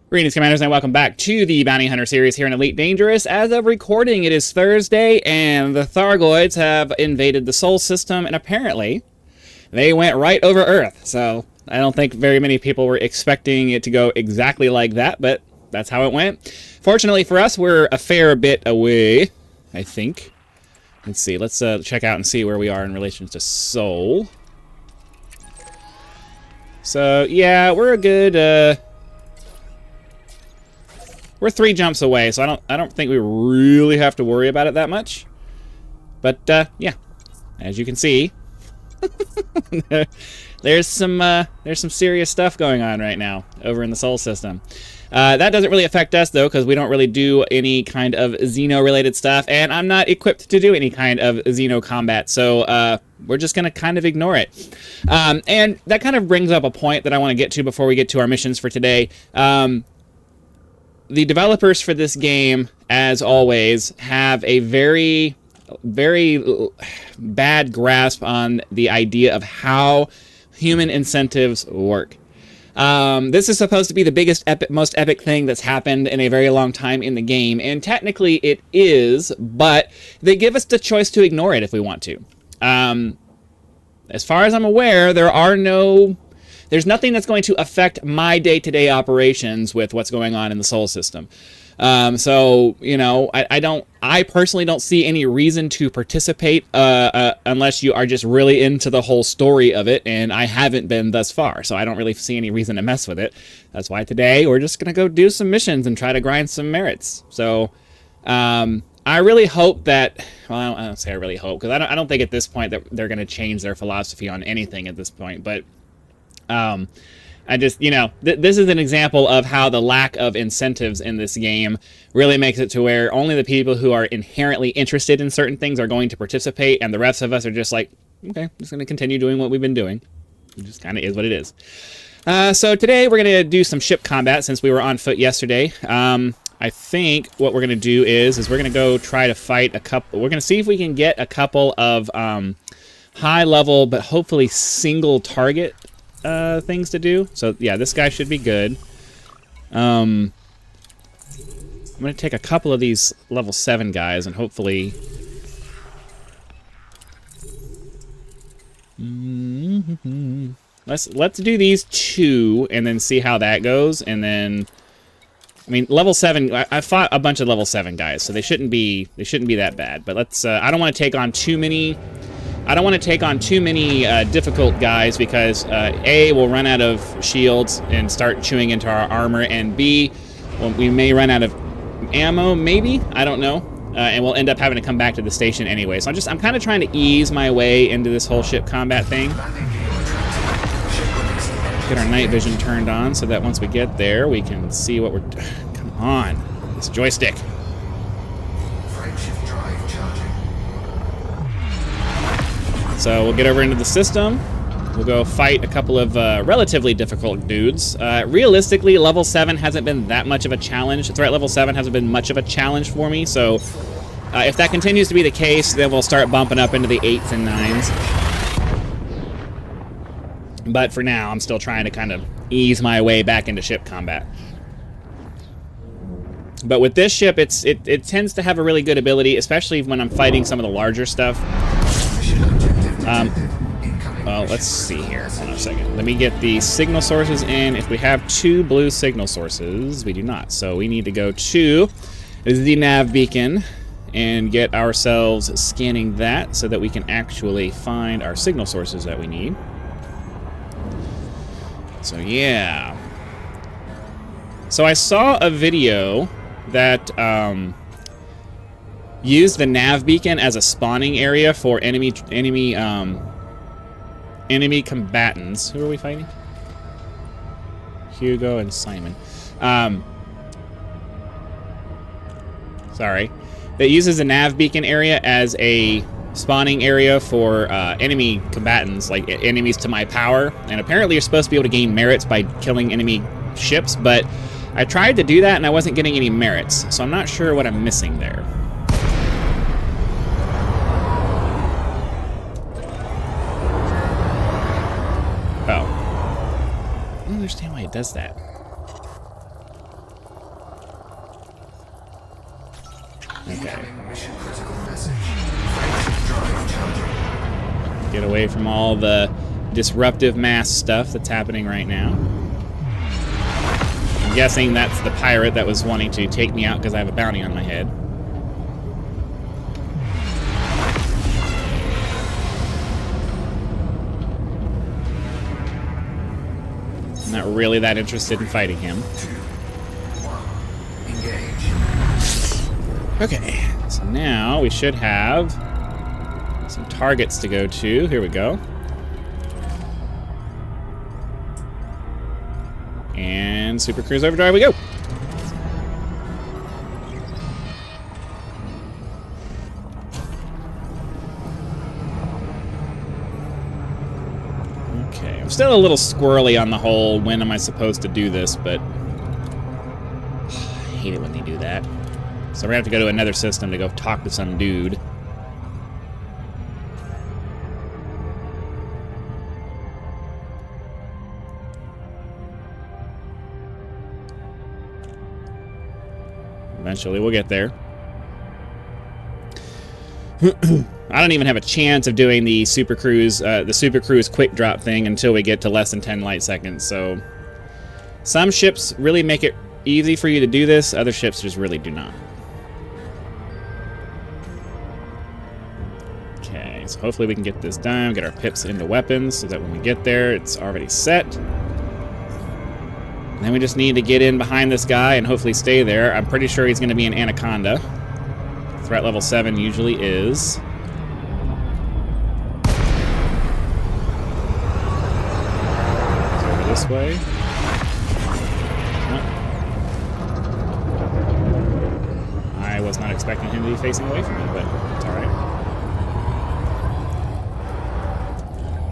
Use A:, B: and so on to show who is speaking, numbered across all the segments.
A: Greetings, Commanders, and welcome back to the Bounty Hunter series here in Elite Dangerous. As of recording, it is Thursday, and the Thargoids have invaded the Sol system, and apparently, they went right over Earth. So, I don't think very many people were expecting it to go exactly like that, but that's how it went. Fortunately for us, we're a fair bit away, I think. Let's see, let's check out and see where we are in relation to Sol. So, yeah, we're a good, we're 3 jumps away, so I don't think we really have to worry about it that much. But yeah, as you can see, there's some serious stuff going on right now over in the Sol system. That doesn't really affect us though, because we don't really do any kind of Xeno-related stuff, and I'm not equipped to do any kind of Xeno combat, so we're just gonna kind of ignore it. And that kind of brings up a point that I want to get to before we get to our missions for today. The developers for this game, as always, have a very, very bad grasp on the idea of how human incentives work. This is supposed to be the biggest, most epic thing that's happened in a very long time in the game, and technically it is, but they give us the choice to ignore it if we want to. As far as I'm aware, there's nothing that's going to affect my day-to-day operations with what's going on in the Sol system. So, you know, I personally don't see any reason to participate unless you are just really into the whole story of it, and I haven't been thus far, so I don't really see any reason to mess with it. That's why today we're just going to go do some missions and try to grind some merits. So, I really hope that, well, I don't say I really hope, because I don't think at this point that they're going to change their philosophy on anything at this point, but I just, you know, this is an example of how the lack of incentives in this game really makes it to where only the people who are inherently interested in certain things are going to participate, and the rest of us are just like, okay, I'm just going to continue doing what we've been doing. It just kind of is what it is. So today we're going to do some ship combat since we were on foot yesterday. I think what we're going to do is we're going to go try to fight a couple, we're going to see if we can get a couple of high level but hopefully single target things to do. So yeah, this guy should be good. I'm gonna take a couple of these level 7 guys and hopefully let's do these 2 and then see how that goes. And then I mean, level 7, I fought a bunch of level 7 guys, so they shouldn't be that bad, but let's I don't want to take on too many difficult guys, because A, we'll run out of shields and start chewing into our armor, and B, well, we may run out of ammo, maybe? I don't know. And we'll end up having to come back to the station anyway. So I'm kind of trying to ease my way into this whole ship combat thing. Get our night vision turned on so that once we get there, we can see what we're doing. Come on, this joystick. So we'll get over into the system. We'll go fight a couple of relatively difficult dudes. Realistically, level 7 hasn't been that much of a challenge. Threat level 7 hasn't been much of a challenge for me, so if that continues to be the case, then we'll start bumping up into the 8s and 9s. But for now, I'm still trying to kind of ease my way back into ship combat. But with this ship, it tends to have a really good ability, especially when I'm fighting some of the larger stuff. Well, let's see here. Hold on a second. Let me get the signal sources in. If we have 2 blue signal sources, we do not. So we need to go to the nav beacon and get ourselves scanning that so that we can actually find our signal sources that we need. So yeah. So I saw a video that used the nav beacon as a spawning area for enemy combatants. Who are we fighting? Hugo and Simon. Sorry. That uses the nav beacon area as a spawning area for enemy combatants, like enemies to my power. And apparently you're supposed to be able to gain merits by killing enemy ships, but I tried to do that and I wasn't getting any merits, so I'm not sure what I'm missing there. Oh. I don't understand why it does that. Okay. Get away from all the disruptive mass stuff that's happening right now. I'm guessing that's the pirate that was wanting to take me out because I have a bounty on my head. I'm not really that interested in fighting him. Okay, so now we should have some targets to go to. Here we go. And Super Cruise Overdrive we go. Okay, I'm still a little squirrely on the whole when am I supposed to do this, but I hate it when they do that. So we're gonna have to go to another system to go talk to some dude. Eventually we'll get there. I don't even have a chance of doing the Super Cruise quick drop thing until we get to less than 10 light seconds. So some ships really make it easy for you to do this. Other ships just really do not. Okay, so hopefully we can get this done. Get our pips into weapons so that when we get there, it's already set. And then we just need to get in behind this guy and hopefully stay there. I'm pretty sure he's going to be an Anaconda. Threat level 7 usually is. Go this way. Oh. I was not expecting him to be facing away from me, but it's alright.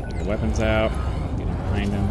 A: Get our weapons out. Get in behind him.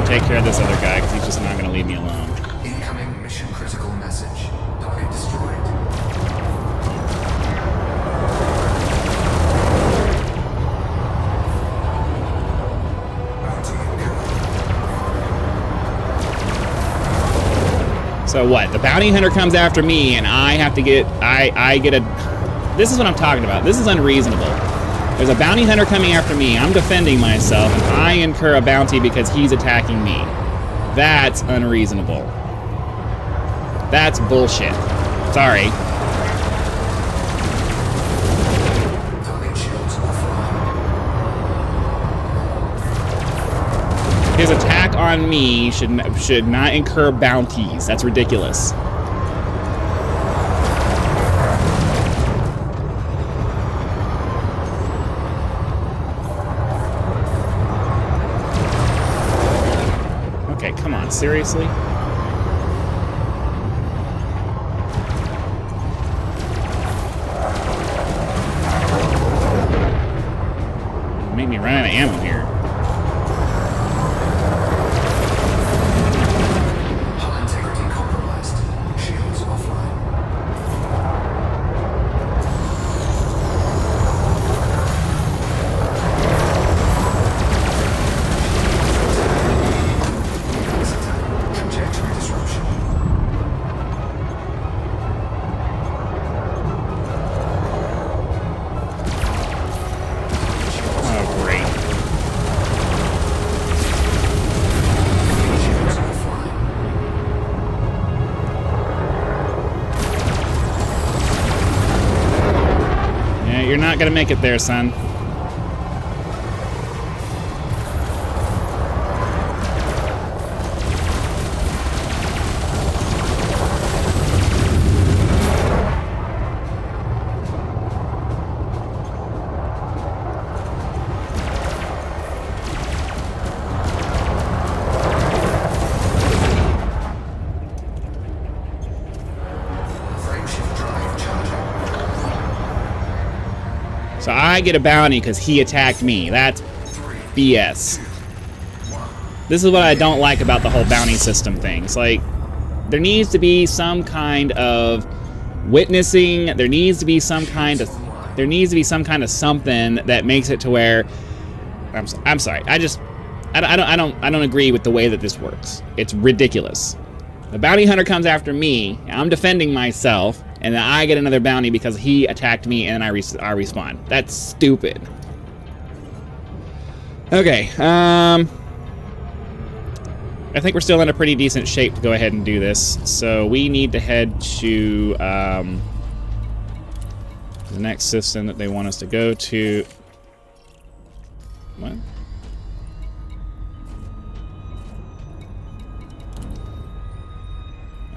A: Take care of this other guy because he's just not going to leave me alone.
B: Incoming mission critical message. Target destroyed.
A: So what? The bounty hunter comes after me and I have to get... I get a... This is what I'm talking about. This is unreasonable. There's a bounty hunter coming after me. I'm defending myself, and I incur a bounty because he's attacking me. That's unreasonable. That's bullshit. Sorry. His attack on me should not incur bounties. That's ridiculous. Come on, seriously? Make me run out of ammo here.
B: Hull integrity compromised. Shields offline. Trajectory disruption.
A: Oh, great.
B: Shields offline.
A: Yeah, you're not gonna make it there, son. I get a bounty because he attacked me. That's BS. This is what I don't like about the whole bounty system thing. It's like, there needs to be some kind of witnessing. There needs to be some kind of something that makes it to where I'm sorry. I don't agree with the way that this works. It's ridiculous. The bounty hunter comes after me, I'm defending myself, and then I get another bounty because he attacked me and I respawn. That's stupid. Okay, I think we're still in a pretty decent shape to go ahead and do this. So we need to head to the next system that they want us to go to. What?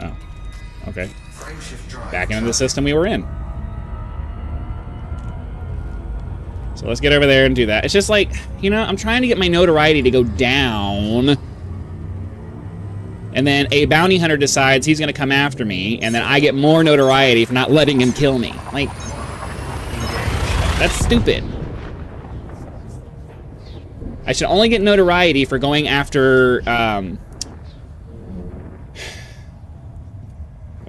A: Oh, okay. Back into the system we were in. So let's get over there and do that. It's just like, you know, I'm trying to get my notoriety to go down. And then a bounty hunter decides he's going to come after me, and then I get more notoriety for not letting him kill me. Like, that's stupid. I should only get notoriety for going after,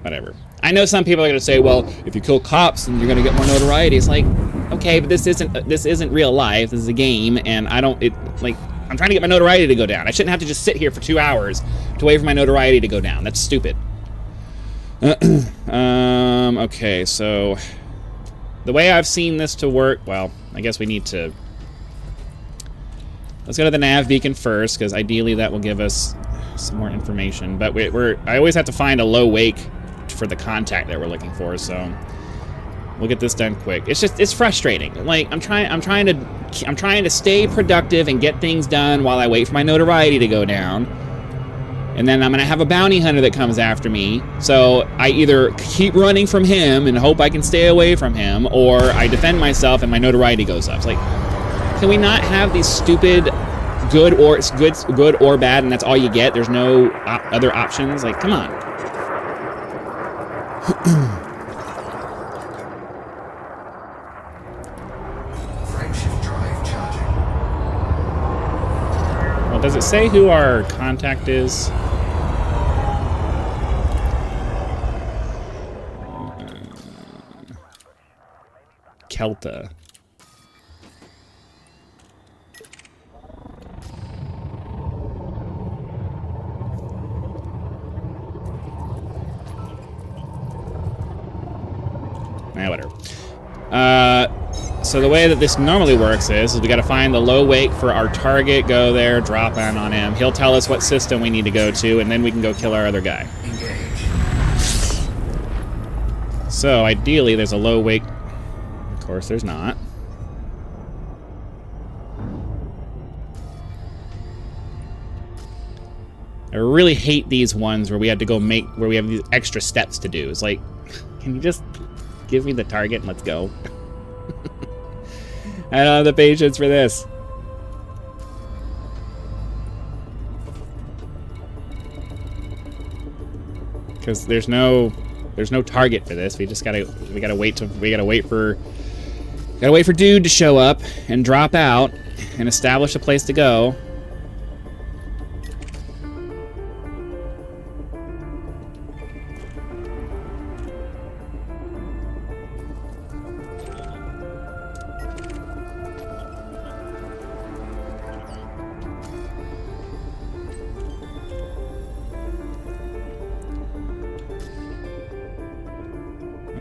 A: whatever. I know some people are going to say, well, if you kill cops, then you're going to get more notoriety. It's like, okay, but this isn't real life. This is a game, and I'm trying to get my notoriety to go down. I shouldn't have to just sit here for 2 hours to wait for my notoriety to go down. That's stupid. Okay, so the way I've seen this to work, well, I guess we need to... Let's go to the nav beacon first, because ideally that will give us some more information. But I always have to find a low wake for the contact that we're looking for, so we'll get this done quick. It's frustrating. Like, I'm trying to stay productive and get things done while I wait for my notoriety to go down. And then I'm gonna have a bounty hunter that comes after me. So I either keep running from him and hope I can stay away from him, or I defend myself and my notoriety goes up. It's like, can we not have these stupid good or bad, and that's all you get? There's no other options. Like, come on. Well, does it say who our contact is? Kelta. Whatever. So the way that this normally works is we got to find the low wake for our target, go there, drop in on him. He'll tell us what system we need to go to, and then we can go kill our other guy.
B: Engage.
A: So ideally there's a low wake. Of course there's not. I really hate these ones where we have to go where we have these extra steps to do. It's like, can you just give me the target and let's go? I don't have the patience for this. Because there's no target for this. We gotta wait for dude to show up and drop out and establish a place to go.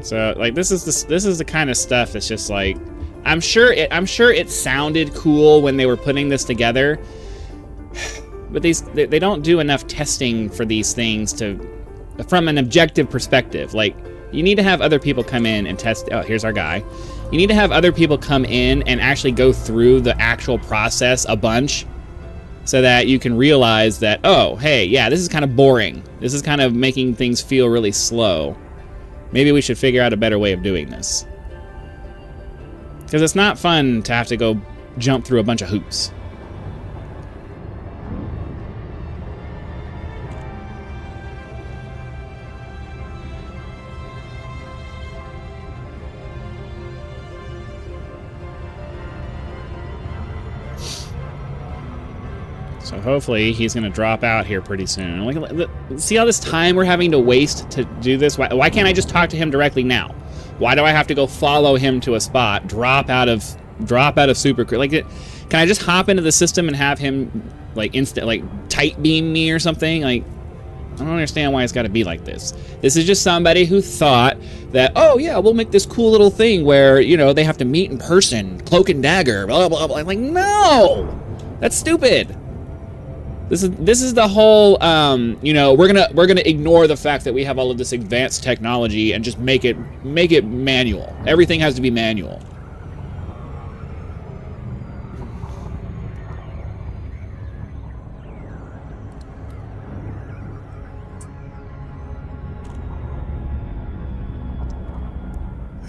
A: So, like, this is the kind of stuff that's just like, I'm sure it sounded cool when they were putting this together, but they don't do enough testing for these things from an objective perspective. Like, you need to have other people come in and test. Oh, here's our guy. You need to have other people come in and actually go through the actual process a bunch, so that you can realize that, oh, hey, yeah, this is kind of boring. This is kind of making things feel really slow. Maybe we should figure out a better way of doing this. Because it's not fun to have to go jump through a bunch of hoops. So hopefully he's going to drop out here pretty soon. See all this time we're having to waste to do this? Why can't I just talk to him directly now? Why do I have to go follow him to a spot, drop out of super? Can I just hop into the system and have him tight beam me or something? Like, I don't understand why it's got to be like this. This is just somebody who thought that, oh yeah, we'll make this cool little thing where, you know, they have to meet in person, cloak and dagger, blah blah blah. I'm like, no, that's stupid. This is the whole, you know, we're gonna ignore the fact that we have all of this advanced technology and just make it manual. Everything has to be manual.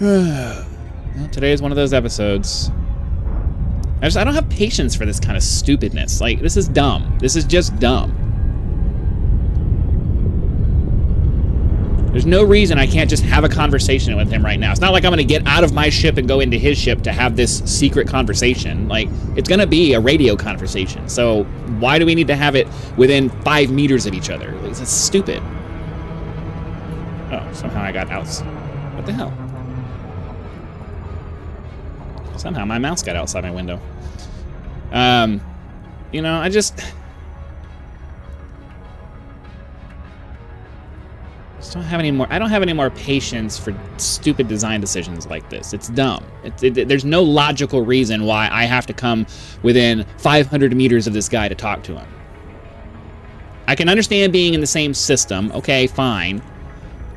A: Well, today is one of those episodes. I don't have patience for this kind of stupidness. Like, this is dumb. This is just dumb. There's no reason I can't just have a conversation with him right now. It's not like I'm going to get out of my ship and go into his ship to have this secret conversation. Like, it's going to be a radio conversation. So why do we need to have it within 5 meters of each other? That's stupid. Oh, somehow I got out. What the hell? Somehow my mouse got outside my window. You know, I just don't have any more. I don't have any more patience for stupid design decisions like this. It's dumb. There's no logical reason why I have to come within 500 meters of this guy to talk to him. I can understand being in the same system. Okay, fine.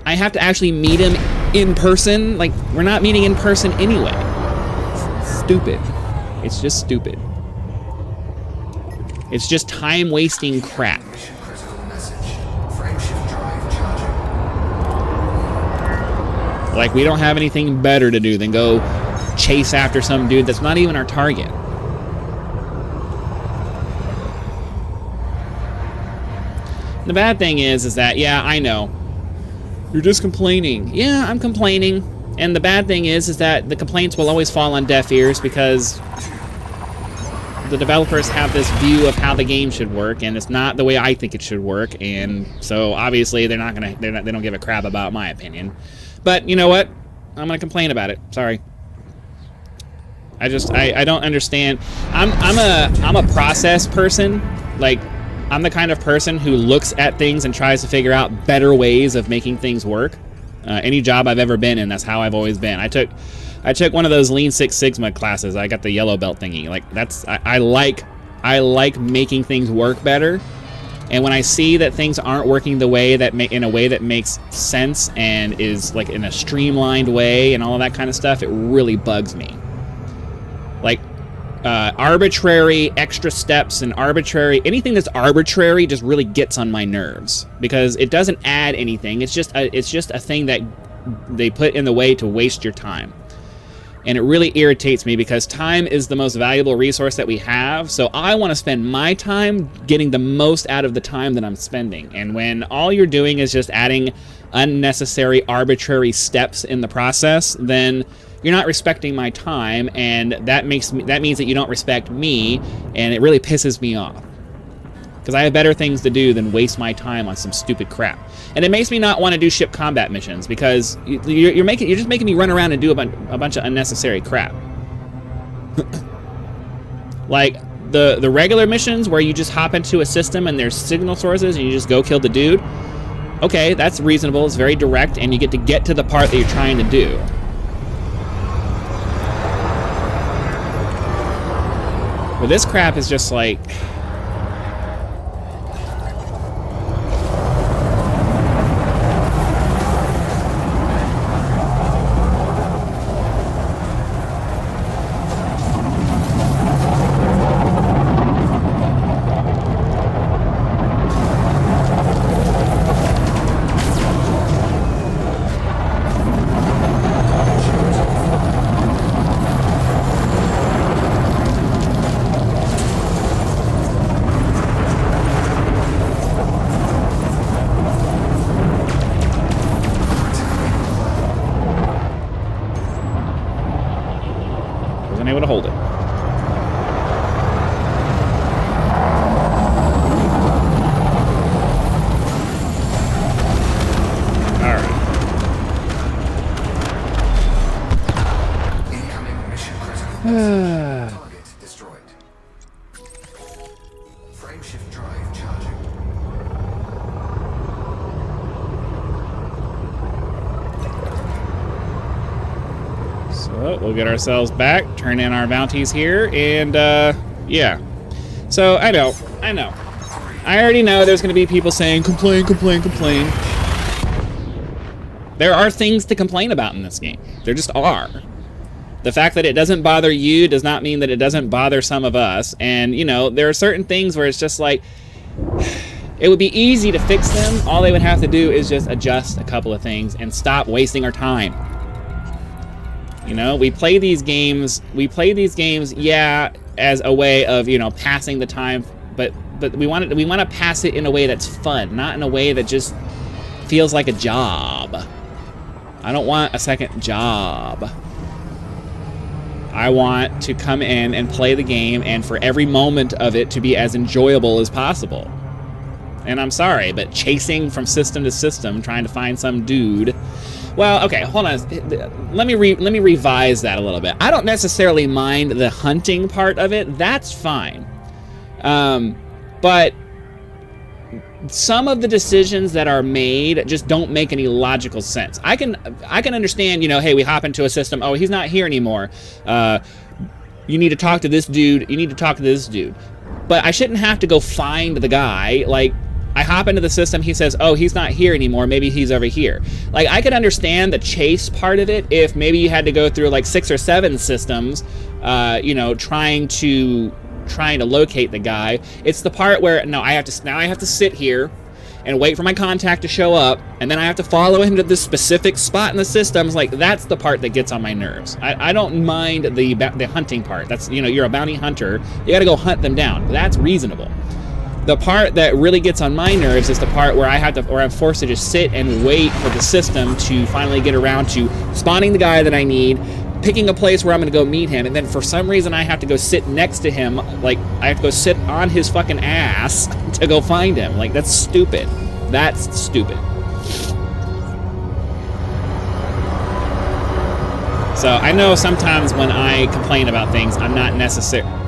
A: I have to actually meet him in person. Like, we're not meeting in person anyway. Stupid. It's just stupid. It's just time-wasting crap. Like, we don't have anything better to do than go chase after some dude that's not even our target. The bad thing is that, yeah, I know. You're just complaining. Yeah, I'm complaining. And the bad thing is that the complaints will always fall on deaf ears because the developers have this view of how the game should work, and it's not the way I think it should work. And so obviously they don't give a crap about my opinion. But you know what? I'm gonna complain about it. Sorry. I don't understand. I'm a process person. Like, I'm the kind of person who looks at things and tries to figure out better ways of making things work. Any job I've ever been in, that's how I've always been. I took one of those Lean Six Sigma classes. I got the yellow belt thingy. Like, I like making things work better. And when I see that things aren't working the way in a way that makes sense and is like in a streamlined way and all of that kind of stuff, it really bugs me. Like, arbitrary extra steps and anything that's arbitrary just really gets on my nerves because it doesn't add anything. It's just a thing that they put in the way to waste your time. And it really irritates me because time is the most valuable resource that we have. So I want to spend my time getting the most out of the time that I'm spending. And when all you're doing is just adding unnecessary arbitrary steps in the process, then you're not respecting my time, and that means that you don't respect me, and it really pisses me off. Because I have better things to do than waste my time on some stupid crap. And it makes me not want to do ship combat missions because you're just making me run around and do a bunch of unnecessary crap. Like the regular missions where you just hop into a system and there's signal sources and you just go kill the dude. Okay, that's reasonable. It's very direct, and you get to the part that you're trying to do. But this crap is just like... Oh, we'll get ourselves back, turn in our bounties here, and yeah. So I know. I already know there's going to be people saying complain. There are things to complain about in this game. There just are. The fact that it doesn't bother you does not mean that it doesn't bother some of us. And, you know, there are certain things where it's just like, it would be easy to fix them. All they would have to do is just adjust a couple of things and stop wasting our time. You know, we play these games, yeah, as a way of, you know, passing the time, but we want to pass it in a way that's fun, not in a way that just feels like a job. I don't want a second job. I want to come in and play the game and for every moment of it to be as enjoyable as possible. And I'm sorry, but chasing from system to system, trying to find some dude. Well, okay, hold on. Let me revise that a little bit. I don't necessarily mind the hunting part of it. That's fine. But some of the decisions that are made just don't make any logical sense. I can understand, you know, hey, we hop into a system. Oh, he's not here anymore. You need to talk to this dude. You need to talk to this dude. But I shouldn't have to go find the guy. Like, I hop into the system, he says, oh, he's not here anymore, maybe he's over here. Like, I could understand the chase part of it if maybe you had to go through like 6 or 7 systems, you know, trying to locate the guy. It's the part where, no, I have to sit here and wait for my contact to show up, and then I have to follow him to this specific spot in the system. Like, that's the part that gets on my nerves. I don't mind the hunting part. That's, you know, you're a bounty hunter, you gotta go hunt them down. That's reasonable. The part that really gets on my nerves is the part where I'm forced to just sit and wait for the system to finally get around to spawning the guy that I need, picking a place where I'm gonna go meet him, and then for some reason I have to go sit next to him, like I have to go sit on his fucking ass to go find him. Like, that's stupid. That's stupid. So I know sometimes when I complain about things, I'm not necessarily...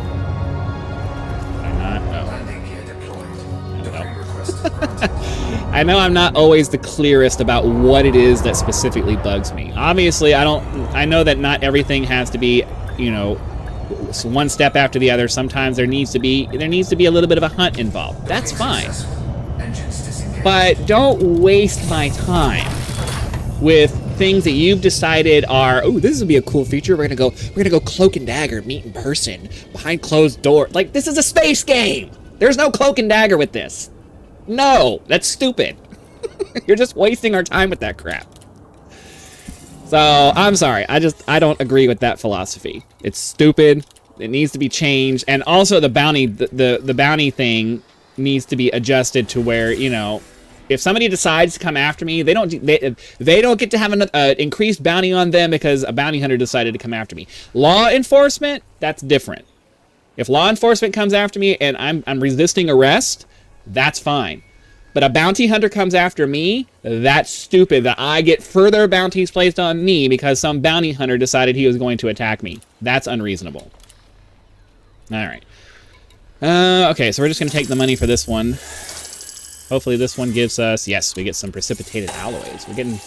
A: I know I'm not always the clearest about what it is that specifically bugs me. Obviously, I know that not everything has to be, you know, one step after the other. Sometimes there needs to be a little bit of a hunt involved. That's fine. But don't waste my time with things that you've decided are, oh, this would be a cool feature. We're gonna go cloak and dagger, meet in person, behind closed doors. Like, this is a space game. There's no cloak and dagger with this. No, that's stupid. You're just wasting our time with that crap. So, I'm sorry. I don't agree with that philosophy. It's stupid. It needs to be changed. And also the bounty, the bounty thing needs to be adjusted to where, you know, if somebody decides to come after me, they don't get to have an increased bounty on them because a bounty hunter decided to come after me. Law enforcement, that's different. If law enforcement comes after me and I'm resisting arrest, that's fine. But a bounty hunter comes after me, that's stupid. That I get further bounties placed on me because some bounty hunter decided he was going to attack me. That's unreasonable. Alright. Okay, so we're just going to take the money for this one. Hopefully this one gives us... Yes, we get some precipitated alloys. We're getting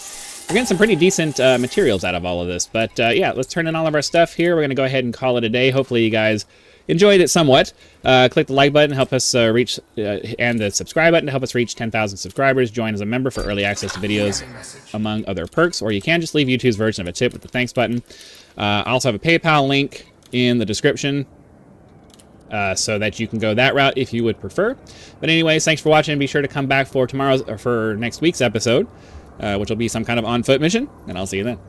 A: some pretty decent materials out of all of this. But yeah, let's turn in all of our stuff here. We're going to go ahead and call it a day. Hopefully you guys enjoyed it somewhat. Click the like button, help us reach, and the subscribe button to help us reach 10,000 subscribers. Join as a member for early access to videos, among other perks. Or you can just leave YouTube's version of a tip with the thanks button. I also have a PayPal link in the description, so that you can go that route if you would prefer. But anyways, thanks for watching. Be sure to come back for for next week's episode, which will be some kind of on-foot mission, and I'll see you then.